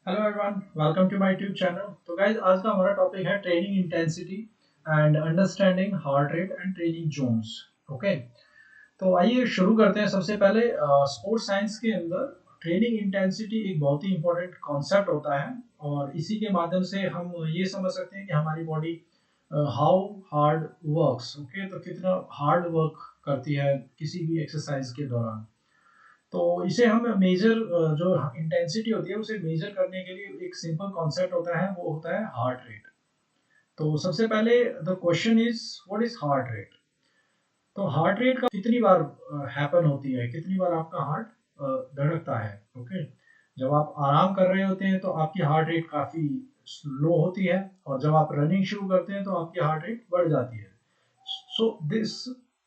Hello everyone, welcome to my YouTube channel. तो guys आज का हमारा टॉपिक है training intensity and understanding heart rate and training zones. Okay, तो आइए शुरू करते हैं। सबसे पहले स्पोर्ट्स साइंस के अंदर ट्रेनिंग इंटेंसिटी एक बहुत ही इंपॉर्टेंट कॉन्सेप्ट होता है और इसी के माध्यम से हम ये समझ सकते हैं कि हमारी body how hard works. Okay, तो कितना हार्ड वर्क करती है किसी भी एक्सरसाइज के दौरान। तो इसे हम मेजर जो इंटेंसिटी होती है उसे मेजर करने के लिए एक सिंपल कॉन्सेप्ट होता है, वो होता है हार्ट रेट। तो सबसे पहले the question is what is heart rate. तो हार्ट रेट का कितनी बार हैपन होती है, कितनी बार आपका हार्ट धड़कता है। ओके, जब आप आराम कर रहे होते हैं तो आपकी हार्ट रेट काफी लो होती है और जब आप रनिंग शुरू करते हैं तो आपकी हार्ट रेट बढ़ जाती है। So this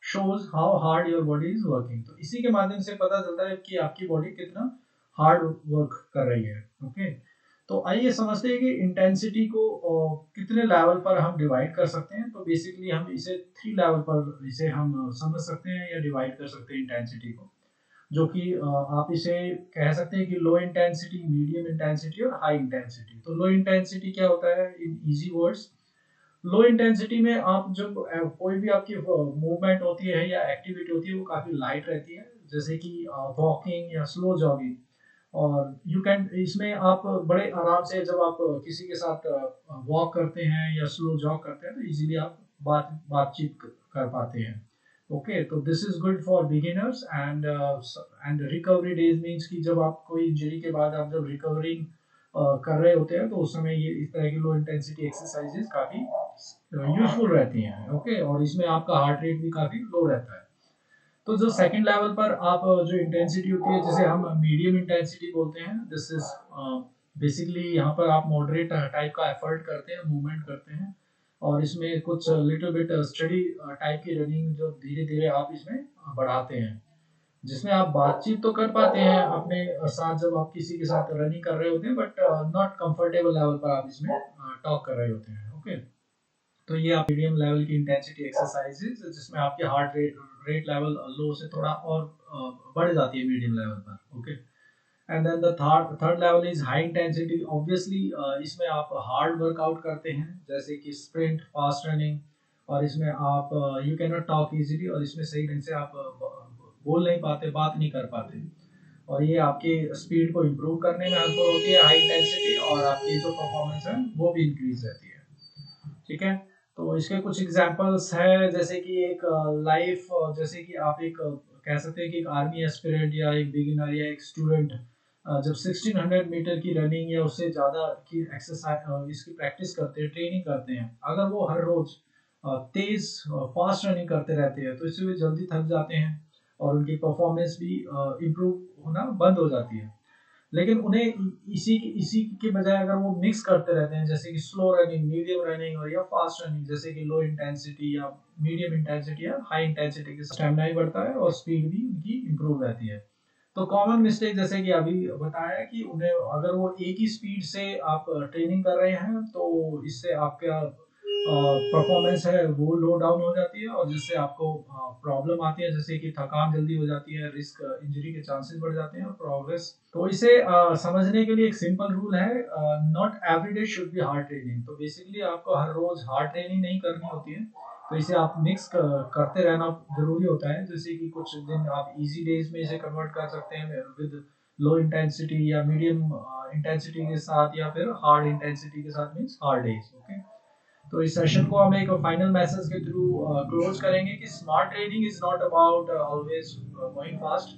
shows how hard your body is working. तो इसी के माध्यम से पता चलता है कि आपकी बॉडी कितना हार्ड वर्क कर रही है। ओके, तो आइए समझते हैं कि इंटेंसिटी को कितने लेवल पर हम डिवाइड कर सकते हैं। तो बेसिकली हम इसे 3 लेवल पर इसे हम समझ सकते हैं या डिवाइड कर सकते हैं इंटेंसिटी को, जो कि आप इसे कह सकते हैं कि लो इंटेंसिटी, मीडियम इंटेंसिटी और हाई इंटेंसिटी। तो लो इंटेंसिटी क्या होता है in easy words. Low intensity में आप जब कोई भी आपकी मूवमेंट होती है या एक्टिविटी होती है वो काफी लाइट रहती है, जैसे कि वॉकिंग या स्लो जॉगिंग। और यू कैन इसमें आप बड़े आराम से जब आप किसी के साथ वॉक करते हैं या स्लो जॉग करते हैं तो इजीली आप बातचीत कर पाते हैं। ओके, तो this is good for beginners and recovery days means कि जब आप कोई इंजरी के बाद आप जब रिकवरिंग कर रहे होते हैं तो उस समय ये इस तरह की लो इंटेंसिटी एक्सरसाइजेस काफी यूजफुल रहती हैं। ओके, और इसमें आपका हार्ट रेट भी काफी लो रहता है। तो जो सेकंड लेवल पर आप जो इंटेंसिटी होती है जिसे हम मीडियम इंटेंसिटी बोलते हैं, दिस इज बेसिकली यहाँ पर आप मॉडरेट टाइप का एफर्ट करते हैं, मूवमेंट करते हैं और इसमें कुछ लिटिल बिट स्टडी टाइप की रनिंग जो धीरे धीरे आप इसमें बढ़ाते हैं, जिसमें आप बातचीत तो कर पाते हैं अपने साथ जब आप किसी के साथ रनिंग कर रहे होते हैं, बट नॉट कंफर्टेबल लेवल पर आप इसमें टॉक कर रहे होते हैं। ओके, तो ये आप मीडियम लेवल की इंटेंसिटी एक्सरसाइजेज जिसमें आपके हार्ट रेट लेवल लो से थोड़ा और बढ़ जाती है मीडियम लेवल पर। Okay, and then the third level is high intensity. Obviously इसमें आप हार्ड वर्कआउट करते हैं जैसे कि स्प्रिंट, फास्ट रनिंग, और इसमें आप you can not talk easily और इसमें सही ढंग से आप बोल नहीं पाते, बात नहीं कर पाते, और ये आपके स्पीड को इम्प्रूव करने में हेल्पफुल होती है हाई इंटेंसिटी, और आपकी जो परफॉर्मेंस है वो भी इंक्रीज रहती है। ठीक है, तो इसके कुछ एग्जांपल्स है जैसे कि एक लाइफ, जैसे कि आप एक कह सकते हैं कि एक आर्मी एस्पिरेंट या एक बिगिनर या एक स्टूडेंट जब 1600 मीटर की रनिंग या उससे ज़्यादा की एक्सरसाइज इसकी प्रैक्टिस करते हैं, ट्रेनिंग करते हैं, अगर वो हर रोज तेज फास्ट रनिंग करते रहते हैं तो इससे वे जल्दी थक जाते हैं और उनकी परफॉर्मेंस भी इम्प्रूव होना बंद हो जाती है। लेकिन उन्हें इसी के बजाय अगर वो मिक्स करते रहते हैं जैसे कि स्लो रनिंग, मीडियम रनिंग और या फास्ट रनिंग, जैसे कि लो इंटेंसिटी या मीडियम इंटेंसिटी या हाई इंटेंसिटी के स्टेमिना भी बढ़ता है और स्पीड भी उनकी इम्प्रूव रहती है। तो कॉमन मिस्टेक जैसे कि अभी बताया कि उन्हें अगर वो एक ही स्पीड से आप ट्रेनिंग कर रहे हैं तो इससे आपका परफॉर्मेंस है वो लो डाउन हो जाती है और जिससे आपको प्रॉब्लम आती है जैसे कि थकान जल्दी हो जाती है, रिस्क इंजरी के चांसेस बढ़ जाते हैं और प्रोग्रेस। तो इसे समझने के लिए एक सिंपल रूल है, not every day should be hard training. तो बेसिकली आपको हर रोज हार्ड ट्रेनिंग नहीं करनी होती है, तो इसे आप मिक्स करते रहना जरूरी होता है। जैसे कि कुछ दिन आप इजी डेज में इसे कन्वर्ट कर सकते हैं विद लो इंटेंसिटी या मीडियम इंटेंसिटी के साथ, या फिर हार्ड इंटेंसिटी के साथ मींस हार्ड डेज। ओके, तो इस सेशन को हम एक फाइनल मैसेज के थ्रू क्लोज करेंगे कि smart training is not about always going fast,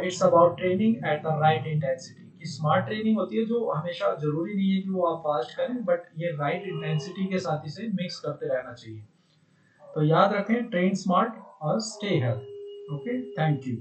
it's about training at the right intensity. कि स्मार्ट ट्रेनिंग होती है जो हमेशा जरूरी नहीं है कि वो आप फास्ट करें, बट ये राइट इंटेंसिटी के साथ इसे मिक्स करते रहना चाहिए। तो याद रखें, ट्रेन स्मार्ट और stay health. Okay, thank you.